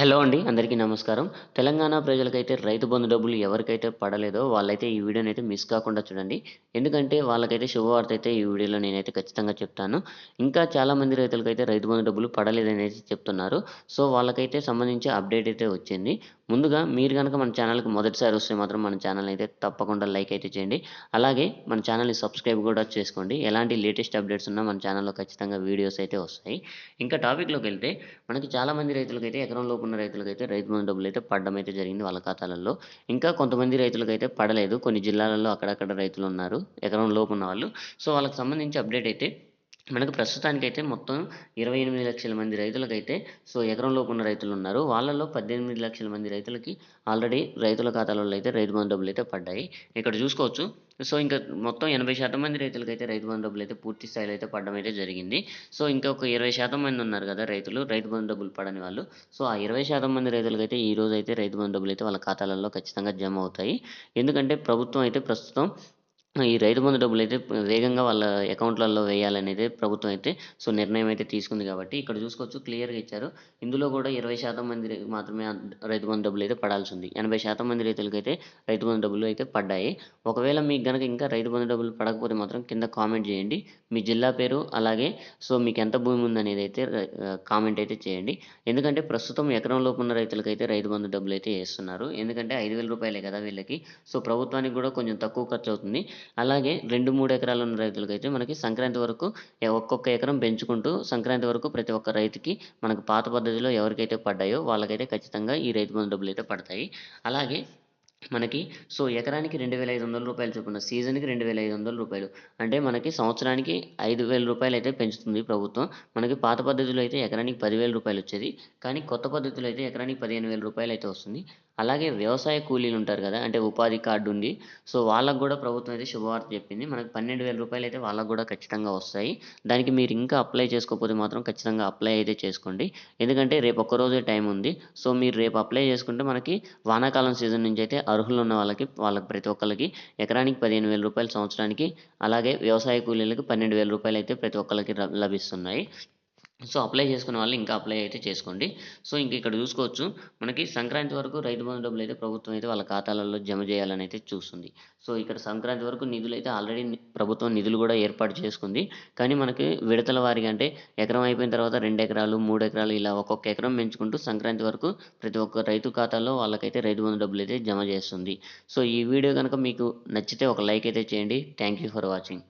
Hello అండి. అందరికీ నమస్కారం. తెలంగాణ ప్రజలకైతే రైతు బంధు డబ్బులు ఎవరికైతే పడలేదో వాళ్ళైతే ఈ వీడియోనైతే మిస్ కాకుండా చూడండి. ఎందుకంటే వాళ్ళకైతే శుభవార్త అయితే ఈ వీడియోలో నేనైతే ఖచ్చితంగా చెప్తాను. ఇంకా చాలామంది రైతులకైతే రైతు బంధు డబ్బులు పడలేదనేసి చెప్తున్నారు. సో, వాళ్ళకైతే సంబంధించి అప్డేట్ అయితే వచ్చింది. ముందుగా మీరు గనక మన ఛానల్‌కి మొదటిసారి వస్తే మాత్రం మన ఛానల్‌ని అయితే తప్పకుండా లైక్ అయితే చేయండి. అలాగే మన ఛానల్‌ని సబ్స్క్రైబ్ కూడా చేసుకోండి. ఎలాంటి లేటెస్ట్ అప్డేట్స్ ఉన్నా మన ఛానల్‌లో ఖచ్చితంగా వీడియోస్ అయితే వస్తాయి. ఇంకా టాపిక్‌లోకెళ్తే మనకి చాలామంది రైతులకైతే ఎకరం లోపు ఉన్న రైతులకైతే రైతు బంధు డబ్బులైతే పడడం అయితే జరిగింది వాళ్ళ ఖాతాలలో. ఇంకా కొంతమంది రైతులకైతే పడలేదు. కొన్ని జిల్లాలలో అక్కడక్కడ రైతులున్నారు. ఎకరం లోపు ఉన్నవాళ్ళు. సో, వాళ్ళకి సంబంధించి అప్డేట్ అయితే మనకు ప్రస్తుతానికైతే మొత్తం 28,00,000 మంది రైతులకైతే ఎకరం లోపు ఉన్న రైతులున్నారు. వాళ్ళలో 18,00,000 మంది రైతులకి ఆల్రెడీ రైతుల ఖాతాలలో అయితే రైతు బంధు డబ్బులైతే పడ్డాయి. ఇక్కడ చూసుకోవచ్చు. ఇంకా మొత్తం 80% మంది రైతులకైతే రైతు బంధు డబ్బులైతే పూర్తి స్థాయిలో అయితే పడడం అయితే జరిగింది. ఇంకొక 20% మంది ఉన్నారు కదా రైతులు, రైతు బంధు డబ్బులు పడని వాళ్ళు. ఆ 20% మంది రైతులకైతే ఈరోజైతే రైతు బంధు డబ్బులైతే వాళ్ళ ఖాతాలలో ఖచ్చితంగా జమ అవుతాయి. ఎందుకంటే ప్రభుత్వం అయితే ప్రస్తుతం ఈ రైతు బంధు డబ్బులైతే వేగంగా వాళ్ళ అకౌంట్‌లలో వేయాలనేదే ప్రభుత్వం అయితే నిర్ణయం అయితే తీసుకుంది కాబట్టి ఇక్కడ చూసుకోవచ్చు, క్లియర్‌గా ఇచ్చారు. ఇందులో కూడా 20% మంది మాత్రమే రైతు బంధు డబ్బులైతే పడాల్సింది. 80% మంది రైతులకైతే రైతు బంధు డబ్బులు అయితే పడ్డాయి. ఒకవేళ మీకు గనక ఇంకా రైతు బంధు డబ్బులు పడకపోతే మాత్రం కింద కామెంట్ చేయండి. మీ జిల్లా పేరు అలాగే మీకెంత భూమి ఉందనేదైతే కామెంట్ అయితే చేయండి. ఎందుకంటే ప్రస్తుతం ఎకరం లోపు ఉన్న రైతులకైతే రైతు బంధు డబ్బులైతే ఏస్తున్నారు. ఎందుకంటే రూ. 5,000 కదా వీళ్ళకి. ప్రభుత్వానికి కూడా కొంచెం తక్కువ ఖర్చవుతుంది. అలాగే 2, 3 ఎకరాలు ఉన్న రైతులకైతే మనకి సంక్రాంతి వరకు ఒక్కొక్క ఎకరం పెంచుకుంటూ సంక్రాంతి వరకు ప్రతి ఒక్క రైతుకి మనకు పాత పద్ధతిలో ఎవరికైతే పడ్డాయో వాళ్ళకైతే ఖచ్చితంగా ఈ రైతు బంధు డబ్బులైతే పడతాయి. అలాగే మనకి ఎకరానికి రూ. 2,500 చొప్పున సీజన్‌కి రూ. 2,500 అంటే మనకి సంవత్సరానికి రూ. 5,000 అయితే పెంచుతుంది ప్రభుత్వం. మనకి పాత పద్ధతిలో అయితే ఎకరానికి రూ. 10,000 వచ్చేది. కానీ కొత్త పద్ధతిలో అయితే ఎకరానికి రూ. 15,000 అయితే వస్తుంది. అలాగే వ్యవసాయ కూలీలు ఉంటారు కదా! అంటే ఉపాధి కార్డ్ ఉండి వాళ్ళకి గూడా ప్రభుత్వం అయితే శుభవార్త చెప్పింది. మనకు రూ. 12,000 అయితే వాళ్ళకి గూడా ఖచ్చితంగా వస్తాయి. దానికి మీరు ఇంకా అప్లై చేసుకోకపోతే మాత్రం ఖచ్చితంగా అప్లై అయితే చేసుకోండి. ఎందుకంటే రేపు ఒక్కరోజే టైం ఉంది. మీరు రేపు అప్లై చేసుకుంటే మనకి వానాకాలం సీజన్ నుంచి అయితే అర్హులున్న వాళ్ళకి ప్రతి ఒక్కళ్ళకి ఎకరానికి రూ. 15,000 సంవత్సరానికి, అలాగే వ్యవసాయ కూలీలకి రూ. 12,000 అయితే ప్రతి ఒక్కళ్ళకి లభిస్తున్నాయి. అప్లై చేసుకున్న వాళ్ళు ఇంకా అప్లై అయితే చేసుకోండి. ఇంక ఇక్కడ చూసుకోవచ్చు. మనకి సంక్రాంతి వరకు రైతు బంధు డబ్బులైతే ప్రభుత్వం అయితే వాళ్ళ ఖాతాలలో జమ చేయాలని అయితే చూస్తుంది. ఇక్కడ సంక్రాంతి వరకు నిధులైతే ఆల్రెడీ ప్రభుత్వం నిధులు గూడా ఏర్పాటు చేసుకుంది. కానీ మనకి విడతల వారీగా అంటే ఎకరం అయిపోయిన తర్వాత 2 ఎకరాలు, 3 ఎకరాలు ఇలా ఒక్కొక్క ఎకరం పెంచుకుంటూ సంక్రాంతి వరకు ప్రతి ఒక్క రైతు ఖాతాలో వాళ్ళకైతే రైతు బంధు డబ్బులైతే జమ చేస్తుంది. ఈ వీడియో గనక మీకు నచ్చితే ఒక లైక్ అయితే చేయండి. Thank you for watching.